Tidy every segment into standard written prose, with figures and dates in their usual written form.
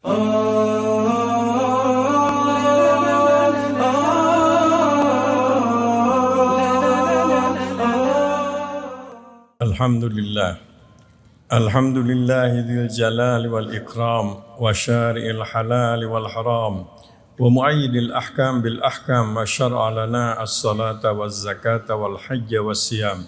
Alhamdulillah. Alhamdulillahi jalali wal ikram wa syari'il halal wal haram wa muayyidil ahkam bil ahkam wa syar'a lana as-salata waz zakata wal hajja was siyam.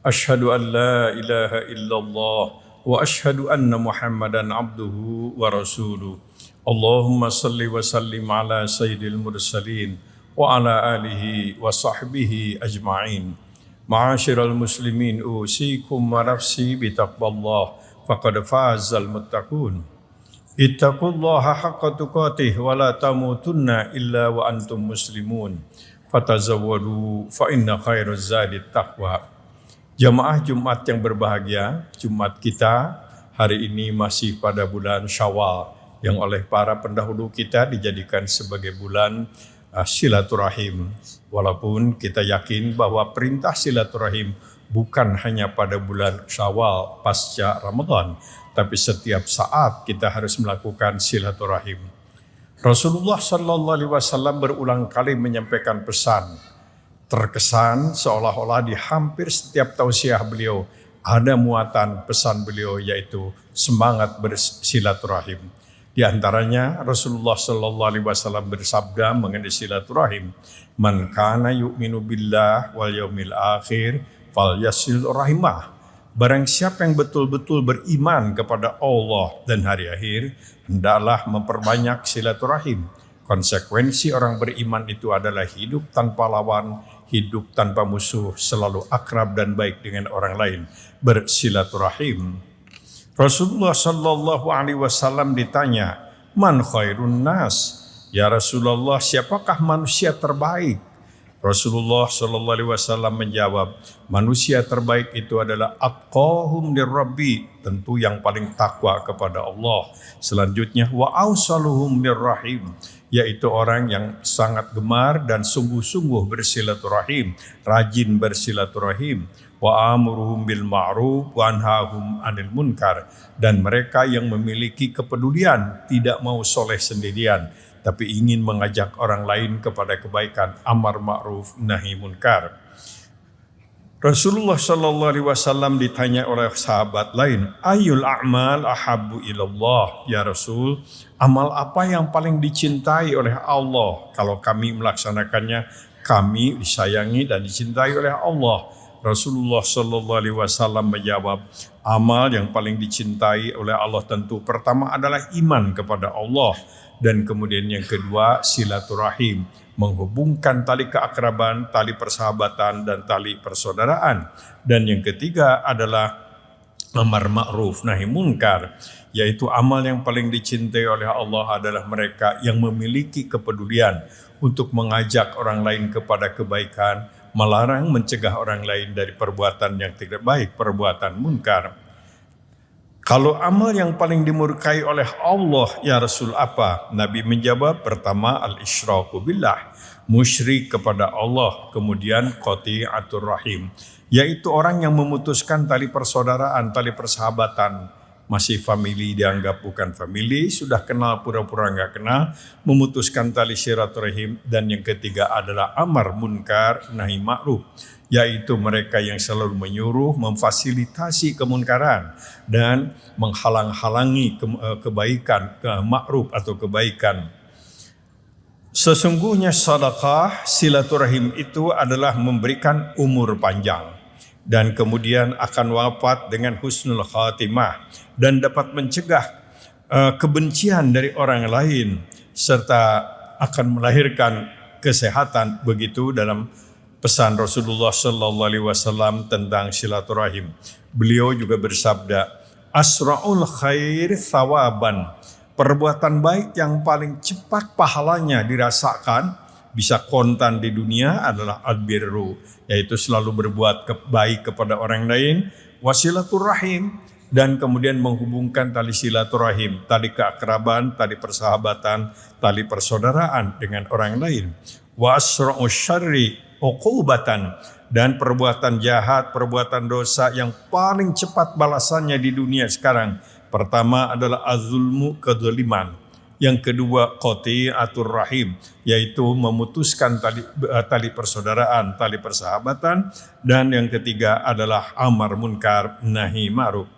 Ashhadu an la ilaha illallah wa ashhadu anna Muhammadan abduhu wa rasuluh. Allahumma salli wa sallim ala sayyidil mursalin wa ala alihi wa sahbihi ajma'in. Ma'asyiral muslimin, usikum wa nafsi bitaqwallah faqad fazal muttaqun. Ittaqullaha haqqa tuqatih wa la tamutunna illa wa antum muslimun. Fatazawwadu fa inna khairaz zadi taqwa. Jamaah Jumat yang berbahagia, Jumat kita hari ini masih pada bulan Syawal yang oleh para pendahulu kita dijadikan sebagai bulan silaturahim. Walaupun kita yakin bahwa perintah silaturahim bukan hanya pada bulan Syawal pasca Ramadan, tapi setiap saat kita harus melakukan silaturahim. Rasulullah Sallallahu Alaihi Wasallam berulang kali menyampaikan pesan. Terkesan seolah-olah di hampir setiap tausiah beliau ada muatan pesan beliau, yaitu semangat bersilaturahim. Di antaranya Rasulullah Sallallahu Alaihi Wasallam bersabda mengenai silaturahim, "Man kana yu'minu billah wal yaumil akhir falyasil rahimah." Barang siapa yang betul-betul beriman kepada Allah dan hari akhir, hendaklah memperbanyak silaturahim. Konsekuensi orang beriman itu adalah hidup tanpa lawan, hidup tanpa musuh, selalu akrab dan baik dengan orang lain, bersilaturahim. Rasulullah Sallallahu Alaihi Wasallam ditanya, "Man khairun nas?" Ya Rasulullah, siapakah manusia terbaik? Rasulullah Sallallahu Alaihi Wasallam menjawab, manusia terbaik itu adalah atqahum lirabbi, tentu yang paling takwa kepada Allah. Selanjutnya wa ausaluhum lirrahim, yaitu orang yang sangat gemar dan sungguh-sungguh bersilaturahim, rajin bersilaturahim. Wa amuruhum bil ma'ruf wa anhahum 'anil munkar, dan mereka yang memiliki kepedulian, tidak mau soleh sendirian tapi ingin mengajak orang lain kepada kebaikan, amar ma'ruf nahi munkar. Rasulullah Sallallahu Alaihi Wasallam ditanya oleh sahabat lain, "Ayyul a'mal ahabbu ilallah?" Ya Rasul, amal apa yang paling dicintai oleh Allah? Kalau kami melaksanakannya, kami disayangi dan dicintai oleh Allah. Rasulullah Sallallahu Alaihi Wasallam menjawab, amal yang paling dicintai oleh Allah tentu pertama adalah iman kepada Allah, dan kemudian yang kedua silaturahim, menghubungkan tali keakraban, tali persahabatan, dan tali persaudaraan. Dan yang ketiga adalah amar ma'ruf nahi munkar, yaitu amal yang paling dicintai oleh Allah adalah mereka yang memiliki kepedulian untuk mengajak orang lain kepada kebaikan, melarang mencegah orang lain dari perbuatan yang tidak baik, perbuatan munkar. Kalau amal yang paling dimurkai oleh Allah, ya Rasul, apa? Nabi menjawab, pertama al-isyraku billah, musyrik kepada Allah. Kemudian qati'atur rahim, yaitu orang yang memutuskan tali persaudaraan, tali persahabatan. Masih famili dianggap bukan famili, sudah kenal pura-pura enggak kenal, memutuskan tali silaturahim. Dan yang ketiga adalah amar munkar nahi ma'ruf, yaitu mereka yang selalu menyuruh, memfasilitasi kemunkaran dan menghalang-halangi kebaikan, ma'ruf atau kebaikan. Sesungguhnya sedekah silaturahim itu adalah memberikan umur panjang dan kemudian akan wafat dengan husnul khatimah, dan dapat mencegah kebencian dari orang lain serta akan melahirkan kesehatan. Begitu dalam pesan Rasulullah Sallallahu Alaihi Wasallam tentang silaturahim. Beliau juga bersabda, asra'ul khair thawaban, perbuatan baik yang paling cepat pahalanya dirasakan, bisa kontan di dunia, adalah albirru, yaitu selalu berbuat baik kepada orang lain, wasilaturrahim, dan kemudian menghubungkan tali silaturahim, tali keakraban, tali persahabatan, tali persaudaraan dengan orang lain. Wa asra'u syarri uqubatan, dan perbuatan jahat, perbuatan dosa yang paling cepat balasannya di dunia sekarang, pertama adalah az-zulmu, kezaliman. Yang kedua, qati'atur rahim, yaitu memutuskan tali persaudaraan, tali persahabatan. Dan yang ketiga adalah amar munkar nahi ma'ruf.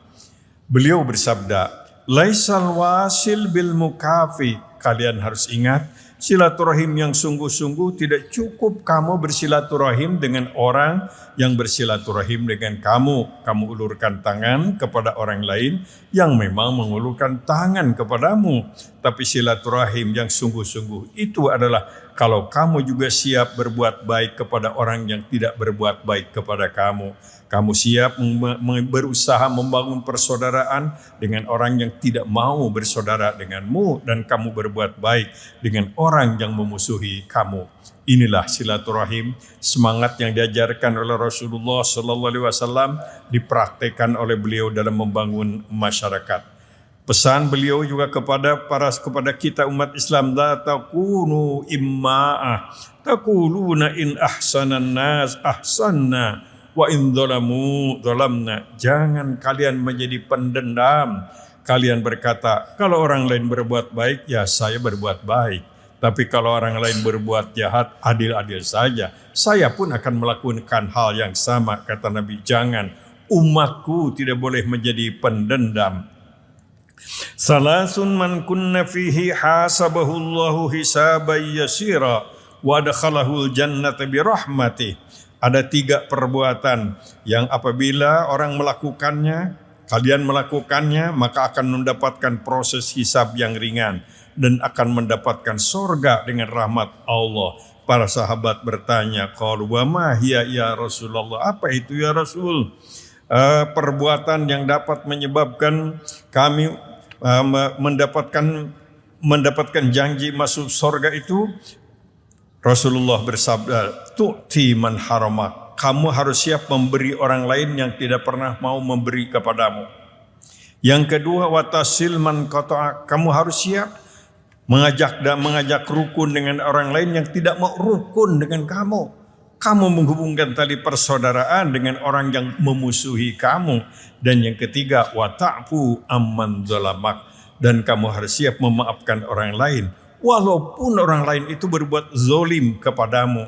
Beliau bersabda, laisal wasil bil mukafi. Kalian harus ingat, silaturahim yang sungguh-sungguh tidak cukup kamu bersilaturahim dengan orang yang bersilaturahim dengan kamu. Kamu ulurkan tangan kepada orang lain yang memang mengulurkan tangan kepadamu. Tapi silaturahim yang sungguh-sungguh itu adalah kalau kamu juga siap berbuat baik kepada orang yang tidak berbuat baik kepada kamu. Kamu siap berusaha membangun persaudaraan dengan orang yang tidak mau bersaudara denganmu, dan kamu berbuat baik dengan orang yang memusuhi kamu. Inilah silaturahim, semangat yang diajarkan oleh Rasulullah SAW, dipraktekkan oleh beliau dalam membangun masyarakat. Pesan beliau juga kepada kita umat Islam, la takunu imma'ah, takuluna in ahsanan nas ahsanna wa in dzalamu dzalamna. Jangan kalian menjadi pendendam. Kalian berkata, kalau orang lain berbuat baik, ya saya berbuat baik. Tapi kalau orang lain berbuat jahat, adil-adil saja. Saya pun akan melakukan hal yang sama. Kata Nabi, jangan. Umatku tidak boleh menjadi pendendam. Salasun man kunna fihi hasabahullahu hisaban yasira wa adkhalahul jannata birahmatih. Ada 3 perbuatan yang apabila orang melakukannya, kalian melakukannya, maka akan mendapatkan proses hisab yang ringan dan akan mendapatkan surga dengan rahmat Allah. Para sahabat bertanya, qalu wa ma hiya ya Rasulullah? Apa itu ya Rasul? Perbuatan yang dapat menyebabkan kami mendapatkan janji masuk surga itu. Rasulullah bersabda, tu'ti man haramak. Kamu harus siap memberi orang lain yang tidak pernah mau memberi kepadamu. Yang kedua, watasil man qata'a. Kamu harus siap mengajak rukun dengan orang lain yang tidak mau rukun dengan kamu. Kamu menghubungkan tali persaudaraan dengan orang yang memusuhi kamu. Dan yang ketiga, wata'fu amman zalamak. Dan kamu harus siap memaafkan orang lain, walaupun orang lain itu berbuat zolim kepadamu.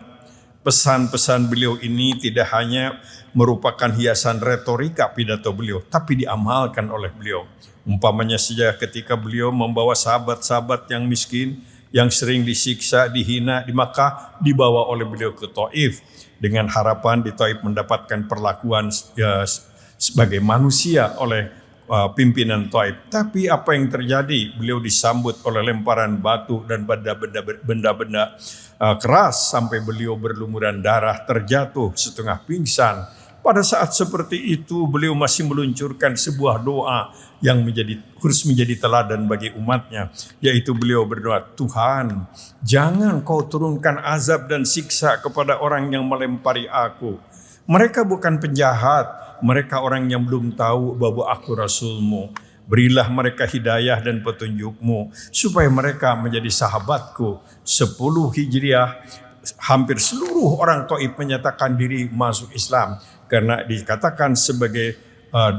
Pesan-pesan beliau ini tidak hanya merupakan hiasan retorika pidato beliau, tapi diamalkan oleh beliau. Umpamanya saja ketika beliau membawa sahabat-sahabat yang miskin, yang sering disiksa, dihina di Makkah, dibawa oleh beliau ke Taif dengan harapan di Taif mendapatkan perlakuan sebagai manusia oleh pimpinan Taif. Tapi apa yang terjadi? Beliau disambut oleh lemparan batu dan benda-benda keras sampai beliau berlumuran darah, terjatuh setengah pingsan. Pada saat seperti itu beliau masih meluncurkan sebuah doa yang harus menjadi teladan bagi umatnya, yaitu beliau berdoa, Tuhan, jangan kau turunkan azab dan siksa kepada orang yang melempari aku. Mereka bukan penjahat, mereka orang yang belum tahu bahwa aku Rasulmu. Berilah mereka hidayah dan petunjukmu supaya mereka menjadi sahabatku. 10 Hijriah, hampir seluruh orang Taif menyatakan diri masuk Islam karena dikatakan sebagai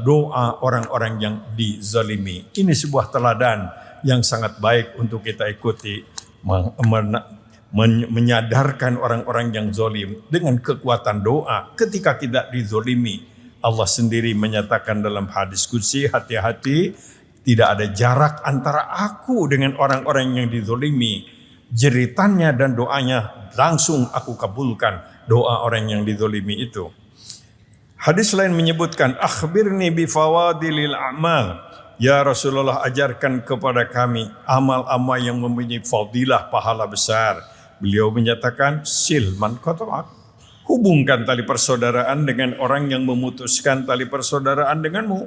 doa orang-orang yang dizalimi. Ini sebuah teladan yang sangat baik untuk kita ikuti, menyadarkan orang-orang yang zalim dengan kekuatan doa ketika kita dizalimi. Allah sendiri menyatakan dalam hadis qudsi, hati-hati, tidak ada jarak antara aku dengan orang-orang yang dizalimi. Jeritannya dan doanya langsung aku kabulkan, doa orang yang dizalimi itu. Hadis lain menyebutkan, akhbirni bifawadilil a'mal. Ya Rasulullah, ajarkan kepada kami amal-amal yang mempunyai fadilah, pahala besar. Beliau menyatakan, sil man qata'ak. Hubungkan tali persaudaraan dengan orang yang memutuskan tali persaudaraan denganmu.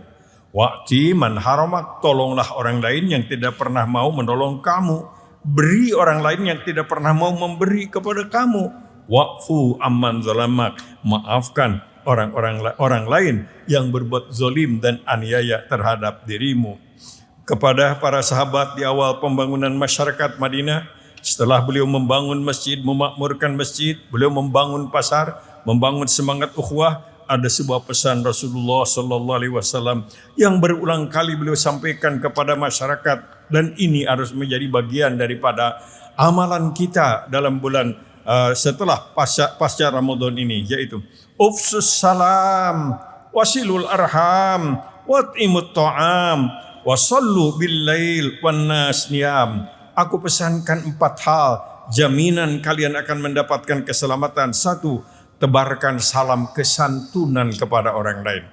Wa'ti man haramak. Tolonglah orang lain yang tidak pernah mau menolong kamu. Beri orang lain yang tidak pernah mau memberi kepada kamu. Wa'fu amman zalamak. Maafkan orang lain yang berbuat zalim dan aniaya terhadap dirimu. Kepada para sahabat di awal pembangunan masyarakat Madinah, setelah beliau membangun masjid, memakmurkan masjid, beliau membangun pasar, membangun semangat ukhuwah, ada sebuah pesan Rasulullah sallallahu alaihi wasallam yang berulang kali beliau sampaikan kepada masyarakat, dan ini harus menjadi bagian daripada amalan kita dalam bulan setelah pasca Ramadan ini, yaitu ufsus salam wasilul arham watimut ta'am wasallu bil lail wan nas niyam. Aku pesankan 4 hal jaminan kalian akan mendapatkan keselamatan. 1, tebarkan salam kesantunan kepada orang lain.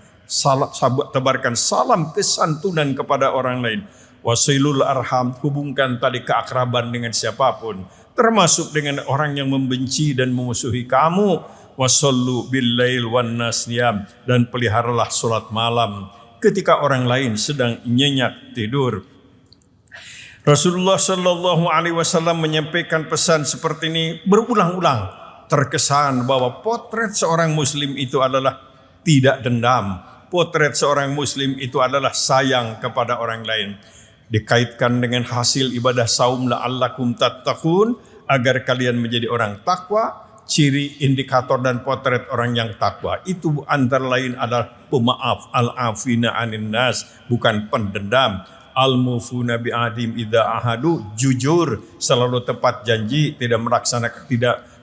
Tebarkan salam kesantunan kepada orang lain. Wasilul arham, hubungkan tali keakraban dengan siapapun, termasuk dengan orang yang membenci dan memusuhi kamu. Wasallu bil lail wan nas niyam, dan peliharalah salat malam ketika orang lain sedang nyenyak tidur. Rasulullah sallallahu alaihi wasallam menyampaikan pesan seperti ini berulang-ulang. Terkesan bahwa potret seorang muslim itu adalah tidak dendam. Potret seorang muslim itu adalah sayang kepada orang lain. Dikaitkan dengan hasil ibadah saum la'allakum tattaqun, agar kalian menjadi orang takwa. Ciri, indikator dan potret orang yang takwa itu antara lain adalah pemaaf, al-afina anin nas, bukan pendendam. Al-mufuna bi'adim idza ahadu, jujur, selalu tepat janji, tidak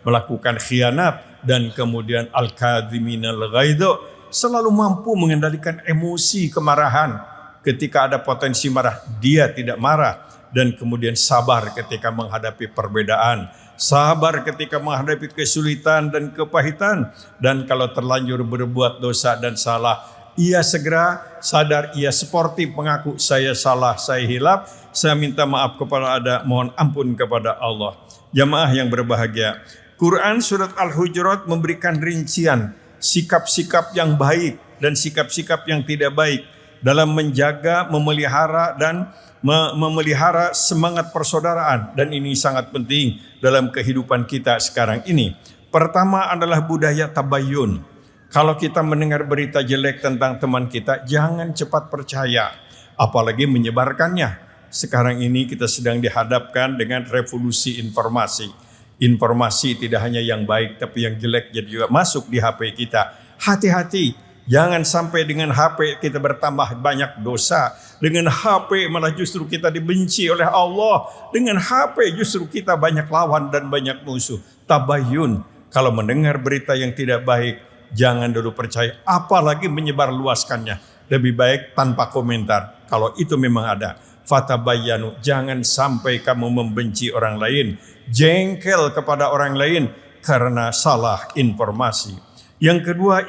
melakukan khianat, dan kemudian al-kadhiminal ghaidho, selalu mampu mengendalikan emosi kemarahan. Ketika ada potensi marah, dia tidak marah, dan kemudian sabar ketika menghadapi perbedaan, sabar ketika menghadapi kesulitan dan kepahitan, dan kalau terlanjur berbuat dosa dan salah, ia segera sadar, ia sportif mengaku, saya salah, saya hilaf, saya minta maaf kepada Anda, mohon ampun kepada Allah. Jamaah yang berbahagia, Quran surat Al-Hujurat memberikan rincian sikap-sikap yang baik dan sikap-sikap yang tidak baik dalam menjaga, memelihara dan memelihara semangat persaudaraan, dan ini sangat penting dalam kehidupan kita sekarang ini. Pertama adalah budaya tabayyun. Kalau kita mendengar berita jelek tentang teman kita, jangan cepat percaya, apalagi menyebarkannya. Sekarang ini kita sedang dihadapkan dengan revolusi informasi. Informasi tidak hanya yang baik, tapi yang jelek juga masuk di HP kita. Hati-hati, jangan sampai dengan HP kita bertambah banyak dosa. Dengan HP malah justru kita dibenci oleh Allah. Dengan HP justru kita banyak lawan dan banyak musuh. Tabayyun, kalau mendengar berita yang tidak baik, jangan dulu percaya, apalagi menyebarluaskannya. Lebih baik tanpa komentar. Kalau itu memang ada, fatabayyanu, jangan sampai kamu membenci orang lain, jengkel kepada orang lain karena salah informasi. Yang kedua,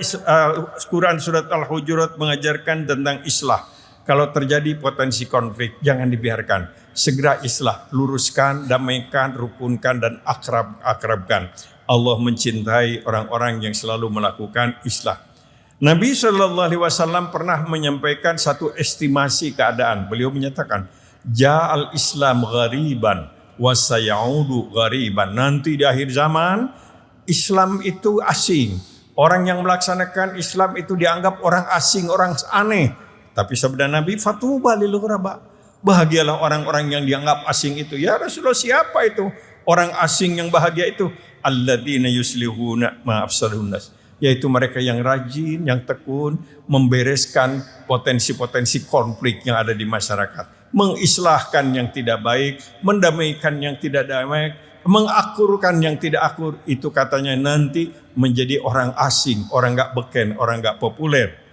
Quran surat Al-Hujurat mengajarkan tentang islah. Kalau terjadi potensi konflik, jangan dibiarkan. Segera islah, luruskan, damaikan, rukunkan, dan akrabkan. Allah mencintai orang-orang yang selalu melakukan islah. Nabi SAW pernah menyampaikan satu estimasi keadaan. Beliau menyatakan, Ja'al Islam ghariban wa sayaudu ghariban. Nanti di akhir zaman, Islam itu asing. Orang yang melaksanakan Islam itu dianggap orang asing, orang aneh. Tapi sabda Nabi, fatuba lil ghuraba. Bahagialah orang-orang yang dianggap asing itu. Ya Rasulullah, siapa itu orang asing yang bahagia itu? Alladzina yuslihuna ma afsadun nas, yaitu mereka yang rajin, yang tekun membereskan potensi-potensi konflik yang ada di masyarakat, mengislahkan yang tidak baik, mendamaikan yang tidak damai, mengakurkan yang tidak akur. Itu katanya nanti menjadi orang asing, orang enggak beken, orang enggak populer.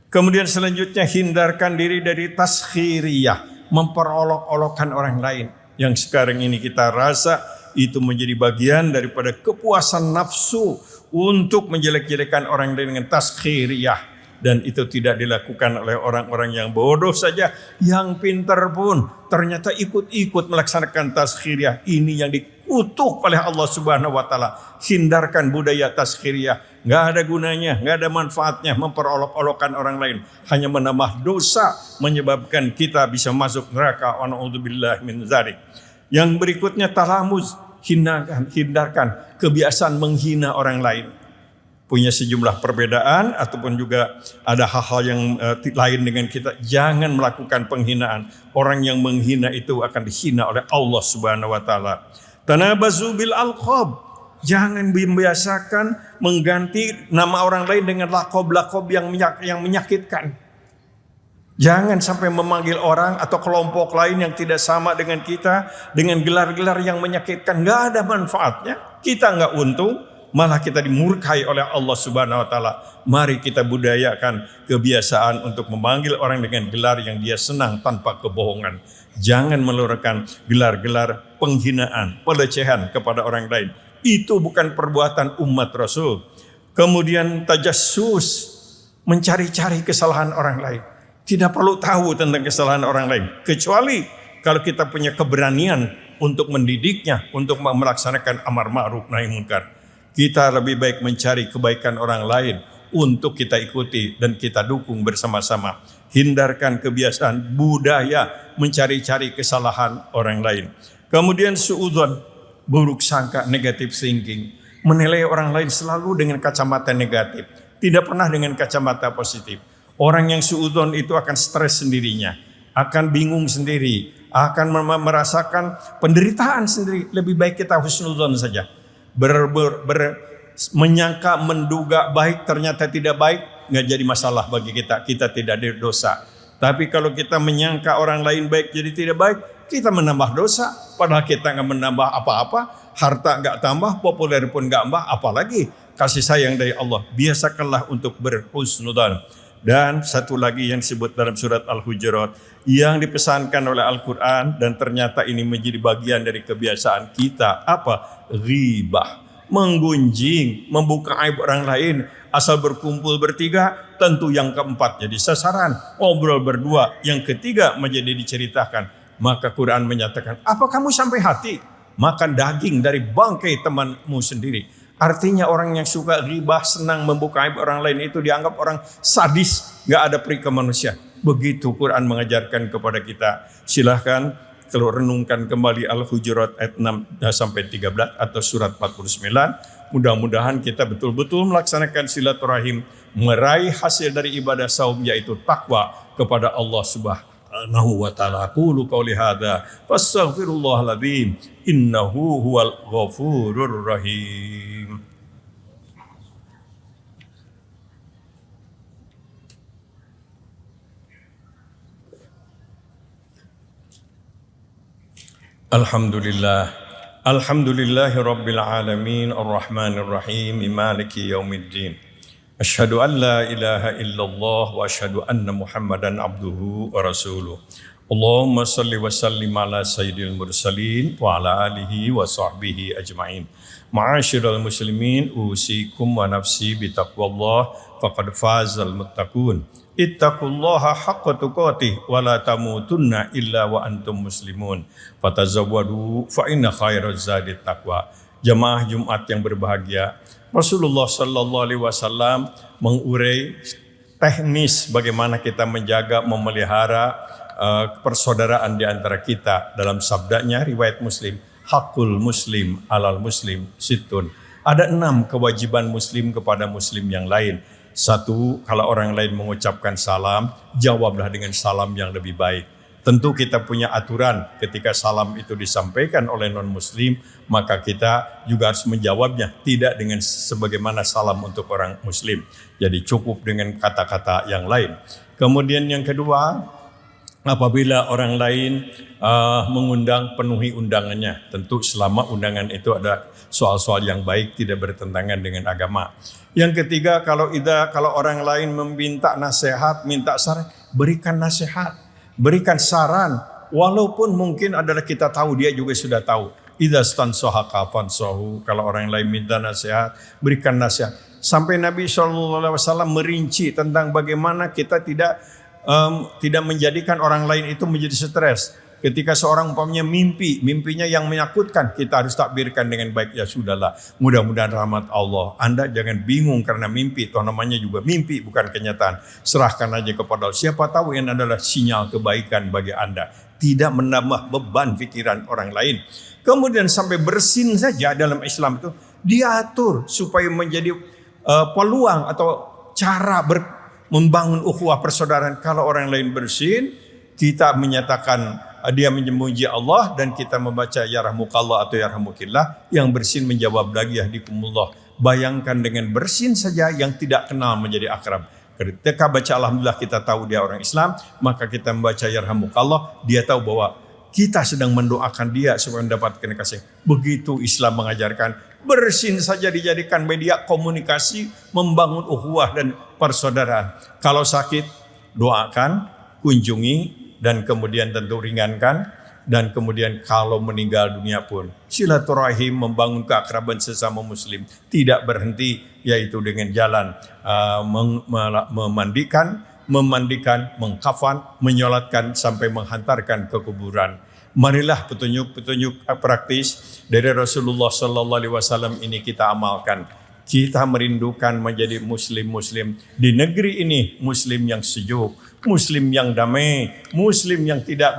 Kemudian selanjutnya, hindarkan diri dari taskhiriyah, memperolok-olokkan orang lain, yang sekarang ini kita rasa itu menjadi bagian daripada kepuasan nafsu untuk menjelek-jelekan orang lain dengan taskhiriyah, dan itu tidak dilakukan oleh orang-orang yang bodoh saja. Yang pintar pun ternyata ikut-ikut melaksanakan taskhiriyah. Ini yang dikutuk oleh Allah Subhanahu wa taala. Hindarkan budaya taskhiriyah, enggak ada gunanya, enggak ada manfaatnya memperolok-olokkan orang lain, hanya menambah dosa, menyebabkan kita bisa masuk neraka. Wa na'udzubillahi min dzalik. Yang berikutnya talamuz, hindarkan kebiasaan menghina orang lain. Punya sejumlah perbedaan ataupun juga ada hal-hal yang lain dengan kita, jangan melakukan penghinaan. Orang yang menghina itu akan dihina oleh Allah Subhanahu wa taala. Tanabazu bil alqab, Jangan membiasakan mengganti nama orang lain dengan lakob-lakob yang menyakitkan. Jangan sampai memanggil orang atau kelompok lain yang tidak sama dengan kita dengan gelar-gelar yang menyakitkan. Gak ada manfaatnya. Kita gak untung, malah kita dimurkai oleh Allah Subhanahu wa taala. Mari kita budayakan kebiasaan untuk memanggil orang dengan gelar yang dia senang tanpa kebohongan. Jangan meluruskan gelar-gelar penghinaan, pelecehan kepada orang lain. Itu bukan perbuatan umat Rasul. Kemudian tajassus, mencari-cari kesalahan orang lain. Tidak perlu tahu tentang kesalahan orang lain. Kecuali kalau kita punya keberanian untuk mendidiknya, untuk melaksanakan amar ma'ruf nahi munkar. Kita lebih baik mencari kebaikan orang lain untuk kita ikuti dan kita dukung bersama-sama. Hindarkan kebiasaan budaya mencari-cari kesalahan orang lain. Kemudian suudzon, buruk sangka, negative thinking, menilai orang lain selalu dengan kacamata negatif, tidak pernah dengan kacamata positif. Orang yang suudzon itu akan stres sendirinya, akan bingung sendiri, akan merasakan penderitaan sendiri. Lebih baik kita husnudzon saja. Menyangka, menduga baik ternyata tidak baik, nggak jadi masalah bagi kita. Kita tidak ada dosa. Tapi kalau kita menyangka orang lain baik jadi tidak baik, kita menambah dosa, padahal kita nggak menambah apa-apa, harta nggak tambah, populer pun nggak tambah, apalagi kasih sayang dari Allah. Biasakanlah untuk berhusnudzon. Dan satu lagi yang disebut dalam surat Al-Hujurat, yang dipesankan oleh Al-Quran, dan ternyata ini menjadi bagian dari kebiasaan kita, apa? Ghibah, menggunjing, membuka aib orang lain. Asal berkumpul bertiga, tentu yang keempat jadi sasaran, ngobrol berdua, yang ketiga menjadi diceritakan. Maka Quran menyatakan, apa kamu sampai hati makan daging dari bangkai temanmu sendiri? Artinya orang yang suka ghibah, senang membuka aib orang lain itu dianggap orang sadis, gak ada peri kemanusiaan. Begitu Quran mengajarkan kepada kita. Silahkan kalau renungkan kembali Al-Hujurat ayat 6-13 atau surat 49. Mudah-mudahan kita betul-betul melaksanakan silaturahim, meraih hasil dari ibadah saum yaitu takwa kepada Allah Subhanahu wa ta'ala. Aqulu qawli hadza fastaghfirullahal-adzim innahu huwal ghafurur rahim. Alhamdulillah. Alhamdulillahi rabbil alamin arrahmanir rahim maliki yaumiddin. Asyhadu an la ilaha illallah wa asyhadu anna Muhammadan abduhu wa rasuluh. Allahumma salli wa sallim ala sayyidil mursalin wa ala alihi wa sahbihi ajma'in. Ma'asyiral muslimin, usikum wa nafsi bitaqwallah faqad fazal muttaqun. Ittaqullaha haqqa tuqatih wa la tamutunna illa wa antum muslimun. Fatazawwadu fa inna khairaz zadi taqwa. Jemaah Jumat yang berbahagia, Rasulullah sallallahu alaihi wasallam mengurai teknis bagaimana kita menjaga, memelihara persaudaraan di antara kita. Dalam sabdanya riwayat Muslim, hakul muslim alal muslim situn. Ada 6 kewajiban muslim kepada muslim yang lain. 1, kalau orang lain mengucapkan salam, jawablah dengan salam yang lebih baik. Tentu kita punya aturan ketika salam itu disampaikan oleh non-muslim, maka kita juga harus menjawabnya tidak dengan sebagaimana salam untuk orang muslim. Jadi cukup dengan kata-kata yang lain. Kemudian yang kedua, apabila orang lain mengundang, penuhi undangannya. Tentu selama undangan itu ada soal-soal yang baik, tidak bertentangan dengan agama. Yang ketiga, kalau orang lain meminta nasihat, minta saran, berikan nasihat, berikan saran, walaupun mungkin adalah kita tahu, dia juga sudah tahu. Idza stansaha kafansahu, kalau orang lain minta nasihat, berikan nasihat. Sampai Nabi SAW merinci tentang bagaimana kita tidak menjadikan orang lain itu menjadi stres. Ketika seorang umpamanya mimpinya yang menakutkan, kita harus takbirkan dengan baik, ya sudahlah, mudah-mudahan rahmat Allah. Anda jangan bingung karena mimpi, toh namanya juga mimpi bukan kenyataan. Serahkan aja kepada Allah. Siapa tahu ini adalah sinyal kebaikan bagi Anda. Tidak menambah beban pikiran orang lain. Kemudian sampai bersin saja dalam Islam itu diatur supaya menjadi peluang atau cara membangun ukhuwah persaudaraan. Kalau orang lain bersin, kita menyatakan dia memuji Allah dan kita membaca yarhamukallah atau yarhamukillah, yang bersin menjawab lagi yahdikumullah. Bayangkan dengan bersin saja yang tidak kenal menjadi akrab. Ketika baca alhamdulillah kita tahu dia orang Islam, maka kita membaca yarhamukallah, dia tahu bahwa kita sedang mendoakan dia supaya mendapatkan kasih. Begitu Islam mengajarkan, bersin saja dijadikan media komunikasi, membangun ukhuwah dan persaudaraan. Kalau sakit, doakan, kunjungi, dan kemudian tentu ringankan. Dan kemudian kalau meninggal dunia pun silaturahim, membangun keakraban sesama muslim tidak berhenti, yaitu dengan jalan memandikan, mengkafan, menyolatkan sampai menghantarkan ke kuburan. Marilah petunjuk-petunjuk praktis dari Rasulullah Sallallahu Alaihi Wasallam ini kita amalkan. Kita merindukan menjadi muslim-muslim di negeri ini, muslim yang sejuk, muslim yang damai, muslim yang tidak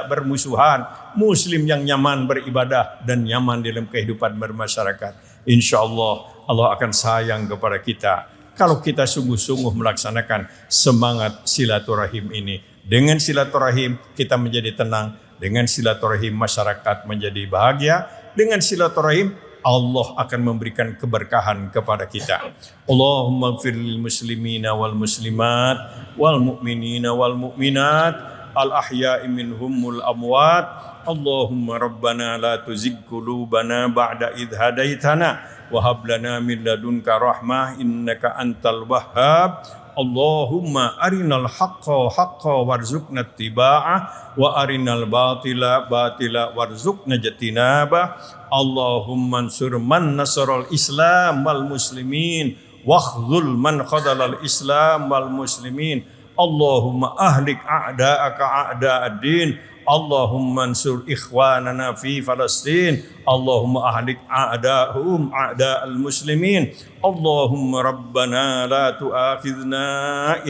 bermusuhan, muslim yang nyaman beribadah dan nyaman dalam kehidupan bermasyarakat. Insya Allah, Allah akan sayang kepada kita kalau kita sungguh-sungguh melaksanakan semangat silaturahim ini. Dengan silaturahim kita menjadi tenang, dengan silaturahim masyarakat menjadi bahagia, dengan silaturahim Allah akan memberikan keberkahan kepada kita. Allahumma ighfir lil muslimina wal muslimat wal mu'minina wal mu'minat al ahya'i minhum wal amwat. Allahumma rabbana la tuzigh qulubana ba'da idh hadaitana wa hab lana min ladunka rahmah innaka antal wahhab. Allahumma arinal haqqa haqqa warzuqna ittiba'ah wa arinal batila batila warzuqna jatinabah. Allahumma ansur man nasaral Islam wal muslimin wakhdhul man khadalal Islam wal muslimin. Allahumma ahlik a'da'aka a'da'ad-din. Allahumma ansur ikhwanana fi Palestin. Allahumma ahlik a'da'hum a'da'al muslimin. Allahumma rabbana la tu'akhidna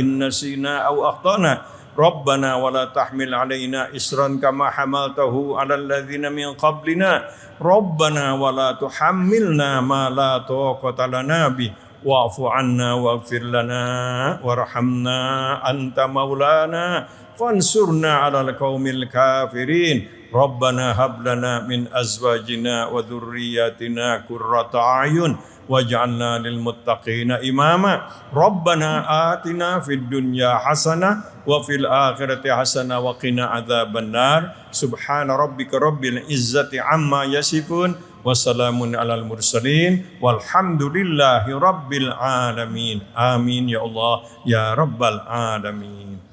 in nasina aw akhtana. Rabbana wa la tahmil alaina isran kama hamaltahu ala alladhina min qablina. Rabbana wa la tuhammilna ma la taqata lana bih. Wa'fu anna waghfir lana warhamna anta maulana fansurna 'alal qaumil kafirin. Rabbana hab lana min azwajina wa dhurriyyatina qurrata a'yun waj'alna lil muttaqina imama. Rabbana atina fid dunya hasanah wa fil akhirati hasanah wa qina adzabannar. Subhana rabbika rabbil izzati amma yasifun wa salamun alal mursalin walhamdulillahi rabbil alamin. Amin ya Allah ya rabbal alamin.